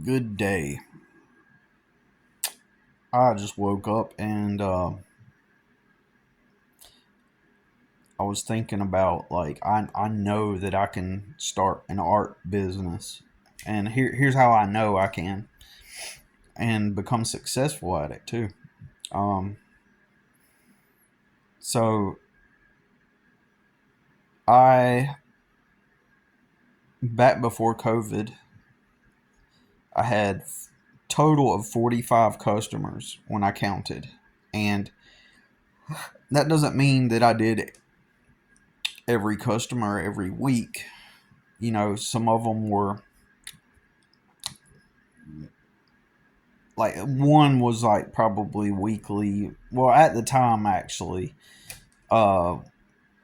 Good day. I just woke up and I was thinking about I know that I can start an art business, and here's how I know I can and become successful at it too. Um, so I back before COVID, I had total of 45 customers when I counted, and that doesn't mean that I did every customer every week. Some of them were like one was like probably weekly. Well, at the time, actually, uh,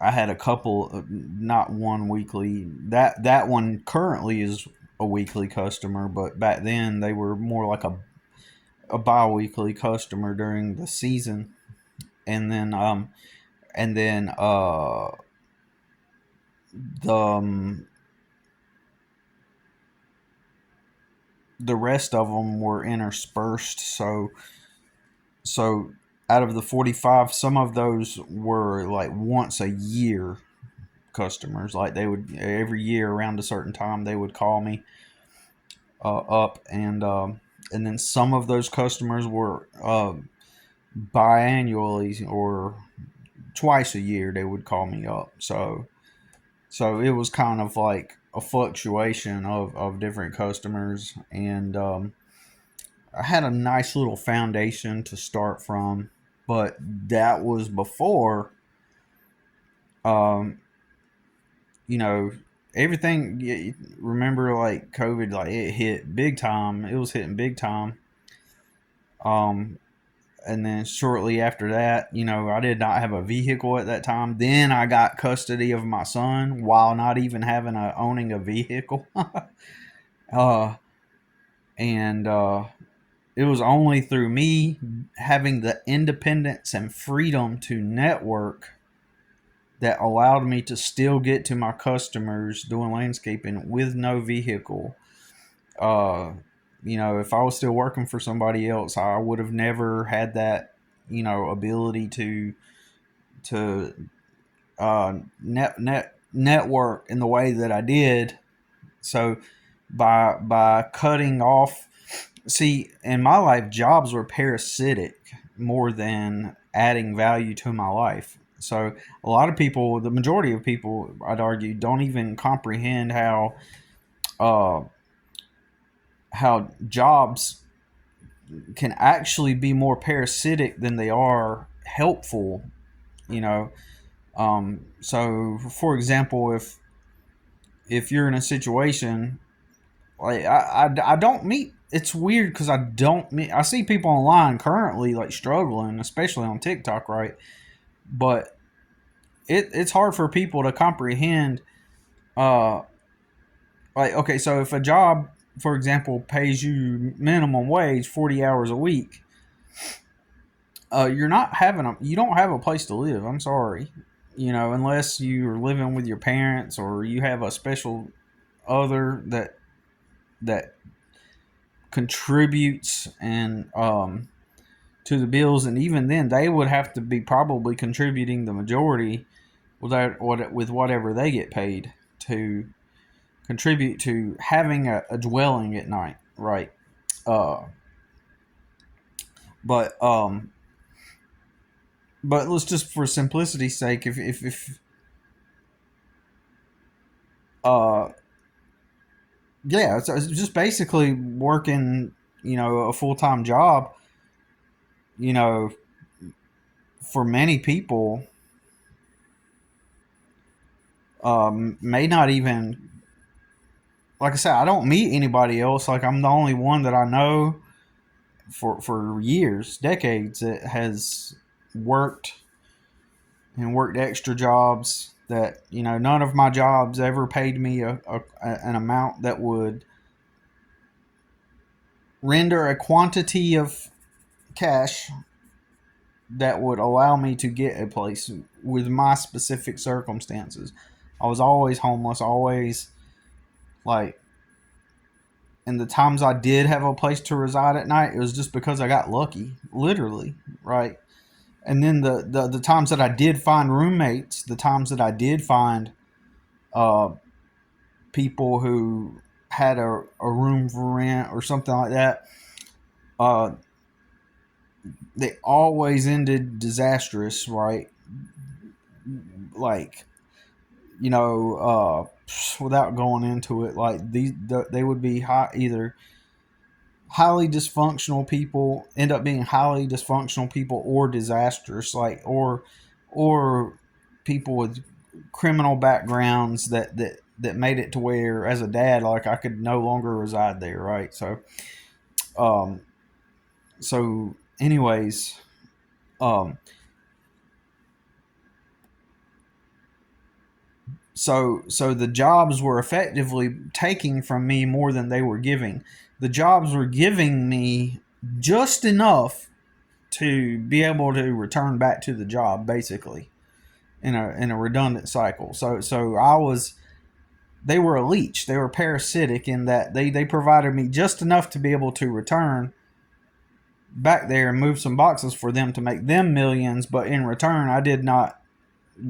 I had a couple, not one weekly. That one currently is a weekly customer, but back then they were more like a bi-weekly customer during the season, and then the the rest of them were interspersed. So out of the 45, some of those were like once a year customers. Like they would every year around a certain time they would call me up, and then some of those customers were biannually or twice a year they would call me up. So it was kind of like a fluctuation of different customers, and I had a nice little foundation to start from, but that was before, um, you know, everything. Remember, like COVID, like it hit big time. It was hitting big time. Um, and then shortly after that, I did not have a vehicle at that time. Then I got custody of my son while not even having owning a vehicle. uh, and It was only through me having the independence and freedom to network that allowed me to still get to my customers doing landscaping with no vehicle. Uh, if I was still working for somebody else, I would have never had that, ability to network in the way that I did. So by cutting off, see, in my life, jobs were parasitic more than adding value to my life. So a lot of people, the majority of people, I'd argue, don't even comprehend uh, how jobs can actually be more parasitic than they are helpful. You know, so for example, if you're in a situation like I don't meet. It's weird because I don't meet. I see people online currently like struggling, especially on TikTok, right? But it's hard for people to comprehend. Uh, like okay, so if a job, for example, pays you minimum wage, 40 hours a week, you don't have a place to live. I'm sorry, unless you're living with your parents or you have a special other that contributes and to the bills, and even then they would have to be probably contributing the majority with whatever they get paid to contribute to having a dwelling at night, right? Uh, but but let's just for simplicity's sake, if uh yeah, it's just basically working, a full time job, you know, for many people may not even, like I said, I don't meet anybody else. Like I'm the only one that I know for years, decades that has worked and worked extra jobs that none of my jobs ever paid me an amount that would render a quantity of cash that would allow me to get a place with my specific circumstances. I was always homeless, always like and the times I did have a place to reside at night, it was just because I got lucky, literally, right? And then the times that I did find roommates, the times that I did find uh, people who had a room for rent or something like that, uh, they always ended disastrous, right? Like, without going into it, like they would be either highly dysfunctional people, end up being highly dysfunctional people, or disastrous, like or people with criminal backgrounds that made it to where, as a dad, like I could no longer reside there, right? Um so anyways, um so the jobs were effectively taking from me more than they were giving. The jobs were giving me just enough to be able to return back to the job, basically, in a redundant cycle. So I was they were a leech. They were parasitic in that they provided me just enough to be able to return back there and move some boxes for them to make them millions, but in return I did not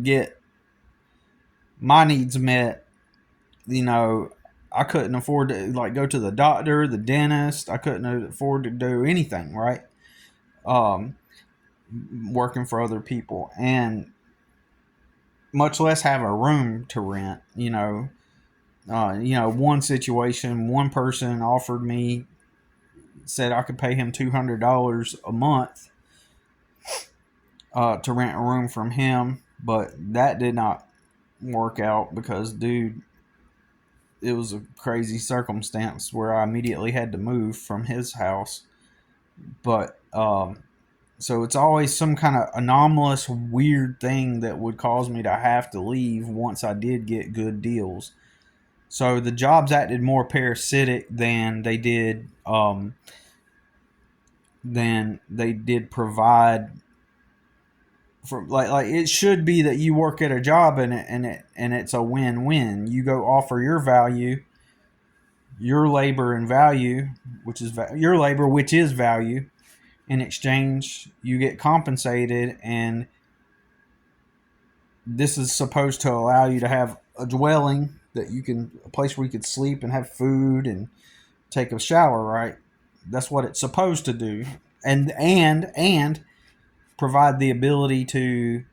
get my needs met. You know, I couldn't afford to like go to the doctor, the dentist. I couldn't afford to do anything, right? Um, Working for other people, and much less have a room to rent. One situation, one person offered me, said I could pay him $200 a month to rent a room from him, but that did not work out because, dude, it was a crazy circumstance where I immediately had to move from his house. But so it's always some kind of anomalous, weird thing that would cause me to have to leave once I did get good deals. So the jobs acted more parasitic than they did provide for, like it should be that you work at a job and it's a win-win. You go offer your value, your labor and value, which is your labor, which is value. In exchange, you get compensated, and this is supposed to allow you to have a dwelling that you can, a place where you could sleep and have food and take a shower, right? That's what it's supposed to do. And provide the ability to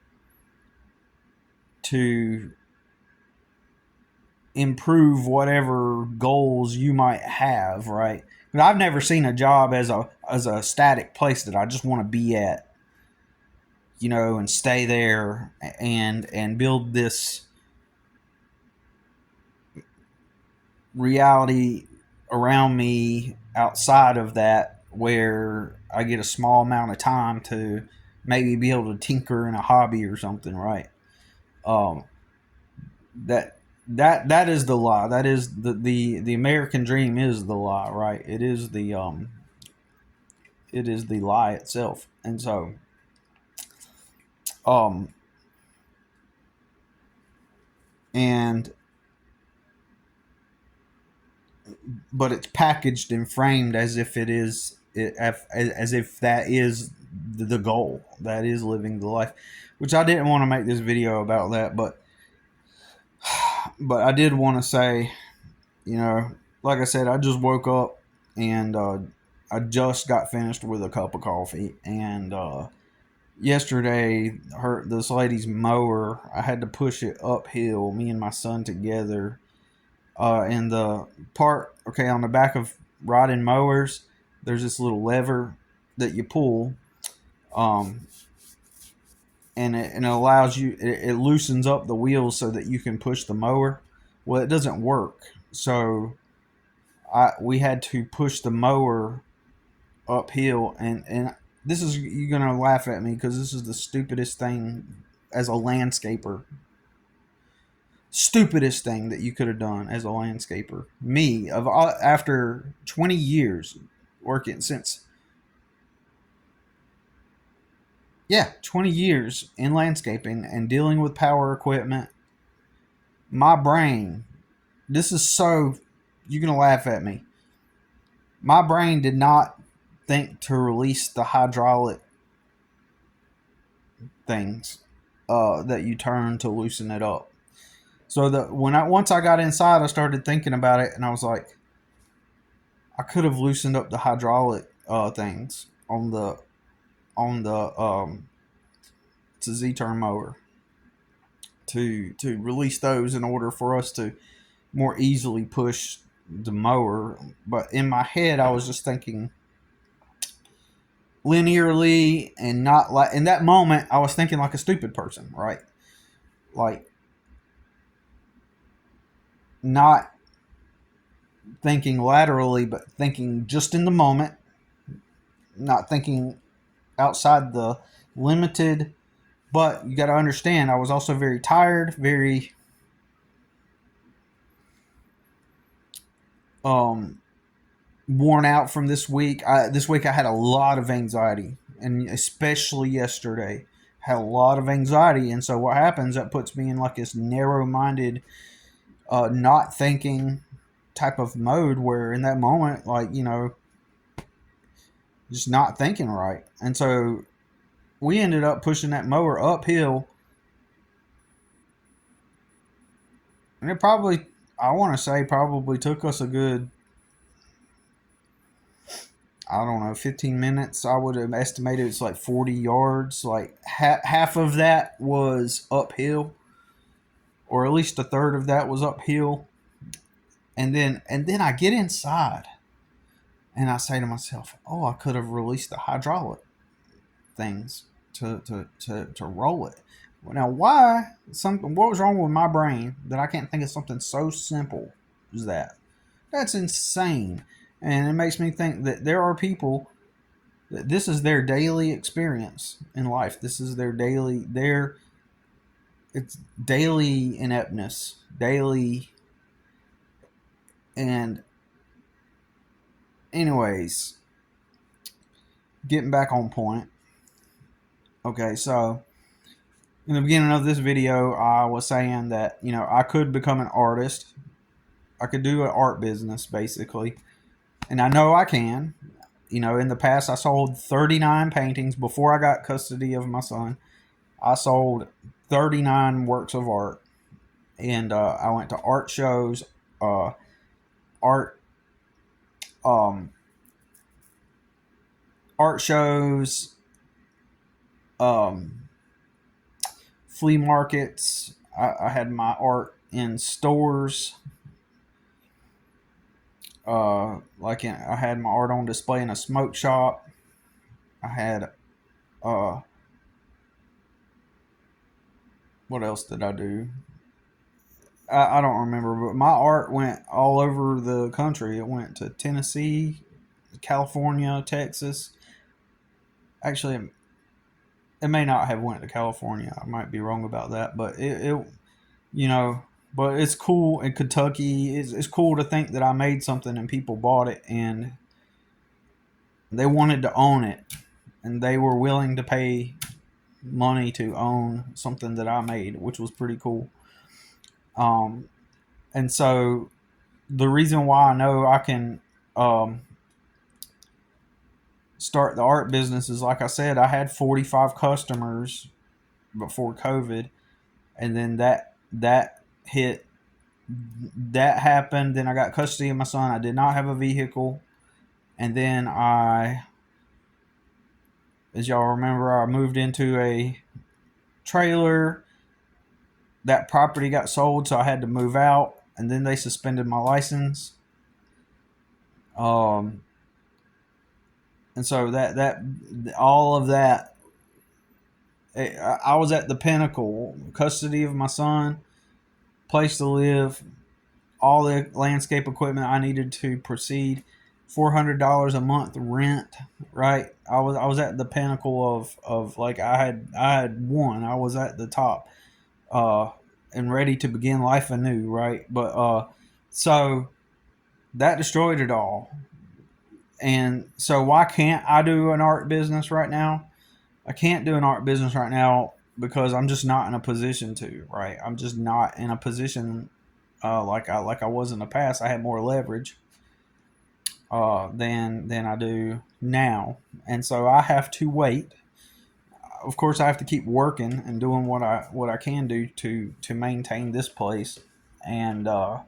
improve whatever goals you might have, right? But I've never seen a job as a static place that I just want to be at, and stay there and build this reality around me outside of that, where I get a small amount of time to maybe be able to tinker in a hobby or something, right? Um, that that is the lie. That is the American dream is the lie, right? It is the lie itself. And so um and but it's packaged and framed as if it is as if that is the goal, that is living the life, which I didn't want to make this video about that, but I did want to say, like I said, I just woke up and I just got finished with a cup of coffee, and yesterday, this lady's mower, I had to push it uphill, me and my son together. And the part, okay, on the back of riding mowers, there's this little lever that you pull, um, and it allows you, it loosens up the wheels so that you can push the mower. Well, it doesn't work, so we had to push the mower uphill, and this is, you're gonna laugh at me because this is the stupidest thing as a landscaper. Stupidest thing that you could have done as a landscaper. Me, after 20 years working, since, yeah, 20 years in landscaping and dealing with power equipment, my brain, this is so, you're gonna laugh at me. My brain did not think to release the hydraulic things that you turn to loosen it up. So once I got inside, I started thinking about it, and I was like, I could have loosened up the hydraulic things on the to Z-turn mower to release those in order for us to more easily push the mower. But in my head, I was just thinking linearly, and not like in that moment I was thinking like a stupid person, right? Like not thinking laterally, but thinking just in the moment, not thinking outside the limited. But you got to understand, I was also very tired, very um worn out from this week. This week I had a lot of anxiety, and especially yesterday, had a lot of anxiety. And so what happens? That puts me in like this narrow-minded, not thinking type of mode, where in that moment, like just not thinking right. And so we ended up pushing that mower uphill, and it probably, I want to say, probably took us a good, I don't know, 15 minutes. I would have estimated it's like 40 yards. Like half of that was uphill, or at least a third of that was uphill. And then I get inside and I say to myself, "Oh, I could have released the hydraulic things to roll it." Now, why something? What was wrong with my brain that I can't think of something so simple as that? That's insane, and it makes me think that there are people that this is their daily experience in life. This is their it's daily ineptness, daily. And anyways, getting back on point. Okay, so in the beginning of this video, I was saying that I could become an artist. I could do an art business basically, and I know I can. In the past, I sold 39 paintings before I got custody of my son. I sold 39 works of art, and I went to art shows, art um, art shows, um, flea markets. I had my art in stores. I had my art on display in a smoke shop. I had uh, what else did I do? I don't remember, but my art went all over the country. It went to Tennessee, California, Texas. Actually, it may not have went to California. I might be wrong about that, but it you know, but it's cool in Kentucky. It's cool to think that I made something and people bought it and they wanted to own it, and they were willing to pay money to own something that I made, which was pretty cool. Um, and so the reason why I know I can um, start the art business is, like I said, I had 45 customers before COVID, and then that hit. That happened. Then I got custody of my son. I did not have a vehicle, and then as y'all remember, I moved into a trailer. That property got sold, so I had to move out, and then they suspended my license. Um, and so that all of that, I was at the pinnacle: custody of my son, place to live, all the landscape equipment I needed to proceed, $400 a month rent. Right, I was at the pinnacle of like I had won. I was at the top, uh, and ready to begin life anew. Right, but so that destroyed it all. And so why can't I do an art business right now? I can't do an art business right now because I'm just not in a position to. Right, I'm just not in a position like I was in the past. I had more leverage. than I do now, and so I have to wait. Of course, I have to keep working and doing what I can do to maintain this place, and I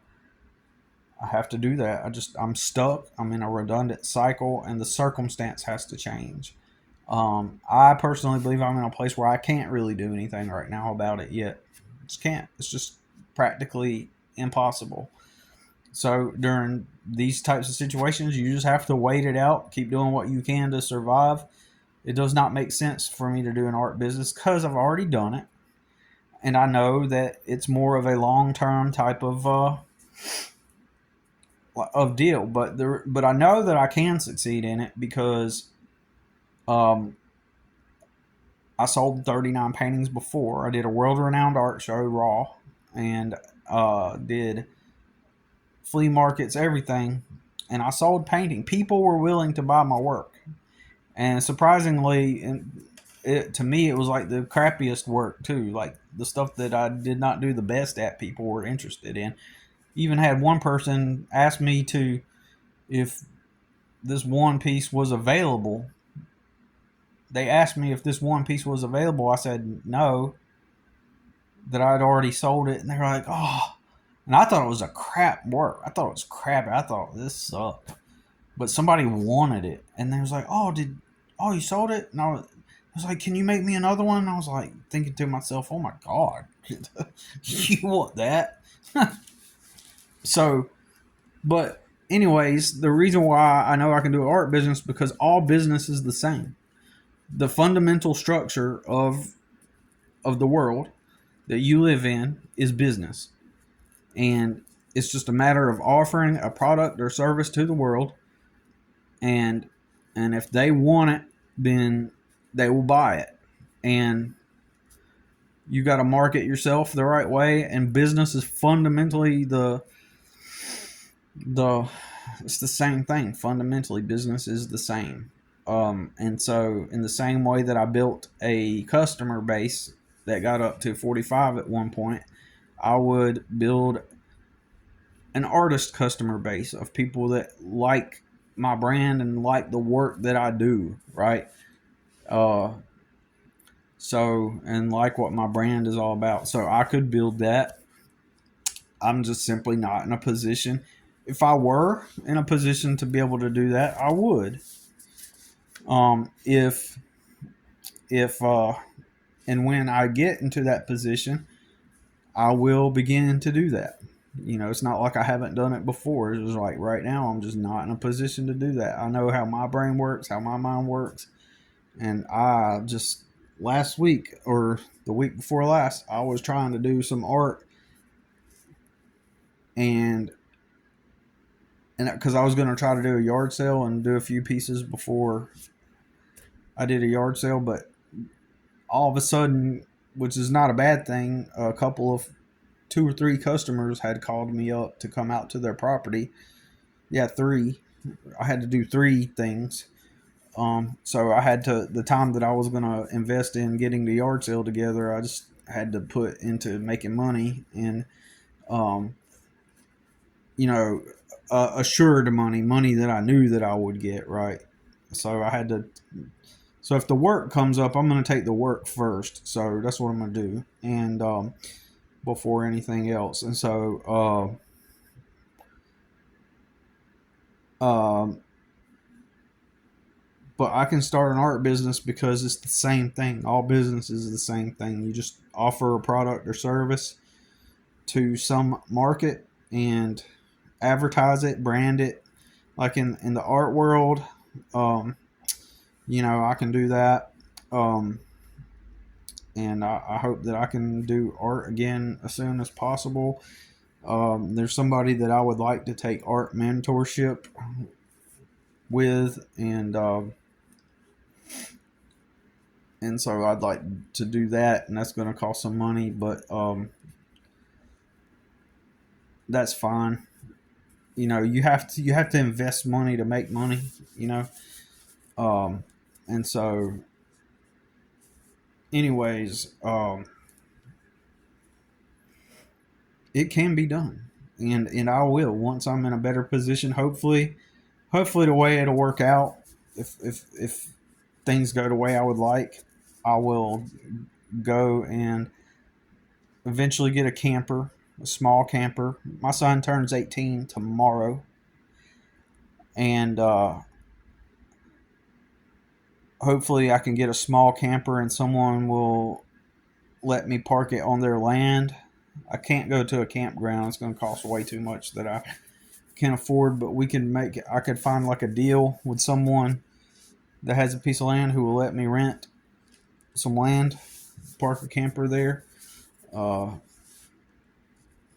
have to do that. I'm stuck. I'm in a redundant cycle, and the circumstance has to change. I personally believe I'm in a place where I can't really do anything right now about it yet. Just can't. It's just practically impossible. So during these types of situations, you just have to wait it out, keep doing what you can to survive. It does not make sense for me to do an art business because I've already done it, and I know that it's more of a long term type of deal. But I know that I can succeed in it because um, I sold 39 paintings before. I did a world renowned art show, Raw, and did flea markets, everything, and I sold painting. People were willing to buy my work, and surprisingly, to me, it was like the crappiest work too. Like the stuff that I did not do the best at, people were interested in. Even had one person ask me to if this one piece was available. They asked me if this one piece was available. I said no, that I'd already sold it, and they were like, "Oh," and I thought it was a crap work. I thought it was crappy. I thought this sucked, but somebody wanted it, and they was like, "Oh, you sold it?" And I was like, "Can you make me another one?" And I was like thinking to myself, "Oh my god, you want that?" So, but anyways, the reason why I know I can do an art business because all business is the same. The fundamental structure of the world that you live in is business, and it's just a matter of offering a product or service to the world, and if they want it, then they will buy it, and you got to market yourself the right way. And business is fundamentally the it's the same thing. Fundamentally, business is the same. And so in the same way that I built a customer base that got up to 45 at one point, I would build an artist customer base of people that like my brand and like the work that I do, right? Uh, and like what my brand is all about. So I could build that. I'm just simply not in a position. If I were in a position to be able to do that, I would. If and when I get into that position, I will begin to do that. It's not like I haven't done it before. It's just like right now, I'm just not in a position to do that. I know how my brain works, how my mind works, and I just last week or the week before last, I was trying to do some art, and because I was going to try to do a yard sale and do a few pieces before I did a yard sale, but all of a sudden, which is not a bad thing, a couple of 2 or 3 customers had called me up to come out to their property. Yeah, 3. I had to do 3 things. So I had to, the time that I was going to invest in getting the yard sale together, I just had to put into making money and, um, you know, assured money that I knew that I would get, right? So I had to, so if the work comes up, I'm going to take the work first. So that's what I'm going to do. And, before anything else. And so, um, but I can start an art business because it's the same thing. All business is the same thing. You just offer a product or service to some market and advertise it, brand it. Like in the art world, um, I can do that. Um, and I hope that I can do art again as soon as possible. There's somebody that I would like to take art mentorship with, and so I'd like to do that, and that's going to cost some money, but that's fine. You have to invest money to make money. You know, um, and so, anyways, it can be done, and I will once I'm in a better position. Hopefully, hopefully the way it'll work out, if things go the way I would like, I will go and eventually get a camper, a small camper. My son turns 18 tomorrow, and hopefully I can get a small camper and someone will let me park it on their land. I can't go to a campground. It's going to cost way too much that I can't afford, but we can make it. I could find like a deal with someone that has a piece of land who will let me rent some land, park a camper there, uh,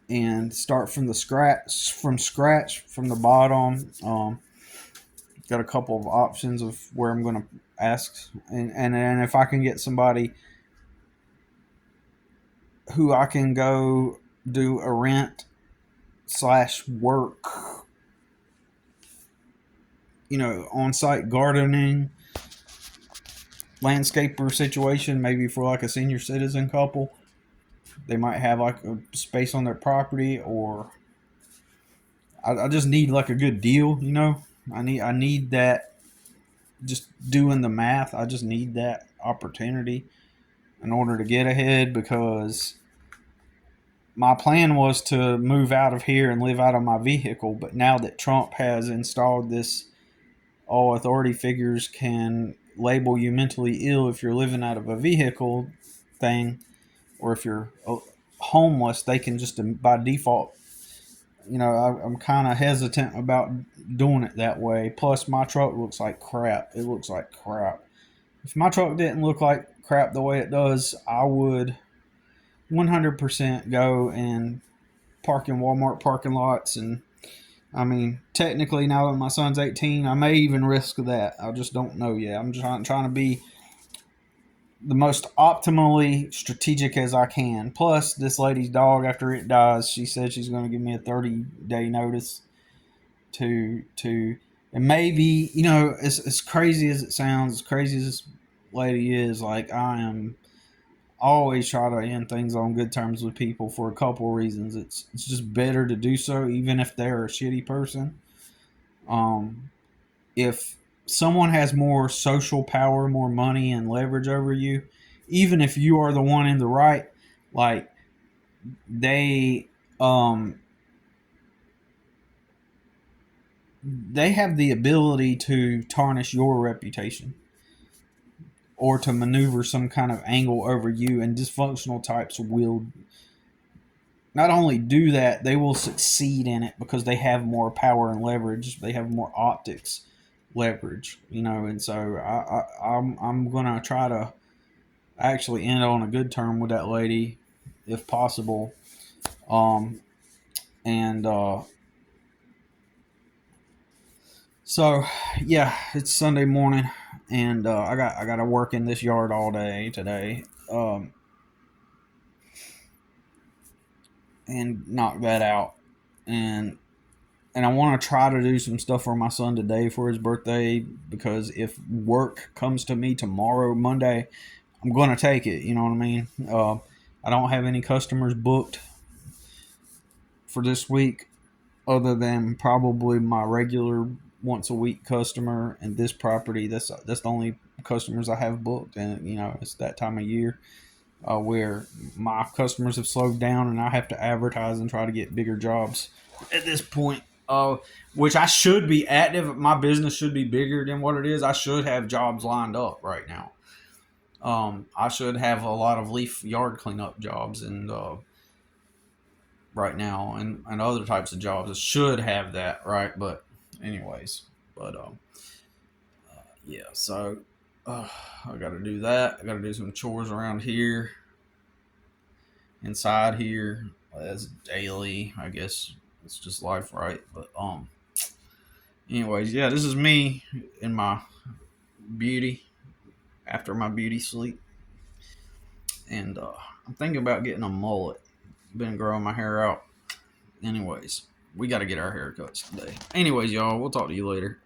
and start from scratch from the bottom. Got a couple of options of where I'm going to ask, and then if I can get somebody who I can go do a rent slash work, on site gardening, landscaper situation, maybe for like a senior citizen couple. They might have like a space on their property, or I just need like a good deal, I need that. Just doing the math, I just need that opportunity in order to get ahead, because my plan was to move out of here and live out of my vehicle. But now that Trump has installed this all authority figures can label you mentally ill if you're living out of a vehicle thing, or if you're homeless, they can just by default. I'm kind of hesitant about doing it that way. Plus, my truck looks like crap. It looks like crap. If my truck didn't look like crap the way it does, I would 100% go and park in Walmart parking lots. And I mean, technically, now that my son's 18, I may even risk that. I just don't know yet. I'm just trying to be the most optimally strategic as I can. Plus, this lady's dog, after it dies, she said she's going to give me a 30-day notice to and maybe, as crazy as it sounds, as crazy as this lady is, like, I am always try to end things on good terms with people for a couple of reasons. It's just better to do so, even if they're a shitty person. If someone has more social power, more money, and leverage over you, even if you are the one in the right, like they they have the ability to tarnish your reputation or to maneuver some kind of angle over you, and dysfunctional types will not only do that, they will succeed in it because they have more power and leverage. They have more optics leverage, and so I'm gonna try to actually end on a good term with that lady, if possible. Um, and so yeah, it's Sunday morning, and I got to work in this yard all day today. And knock that out, and I want to try to do some stuff for my son today for his birthday, because if work comes to me tomorrow, Monday, I'm going to take it. You know what I mean? I don't have any customers booked for this week other than probably my regular once a week customer and this property. That's the only customers I have booked, and it's that time of year where my customers have slowed down and I have to advertise and try to get bigger jobs at this point. Which I should be active. My business should be bigger than what it is. I should have jobs lined up right now. I should have a lot of leaf yard cleanup jobs and right now, and other types of jobs. I should have that, right? But anyways, but yeah. So I got to do that. I got to do some chores around here, inside here. That's daily, I guess. It's just life, right? But anyways, yeah, this is me in my beauty after my beauty sleep, and I'm thinking about getting a mullet. Been growing my hair out. Anyways, we got to get our haircuts today. Anyways, y'all, we'll talk to you later.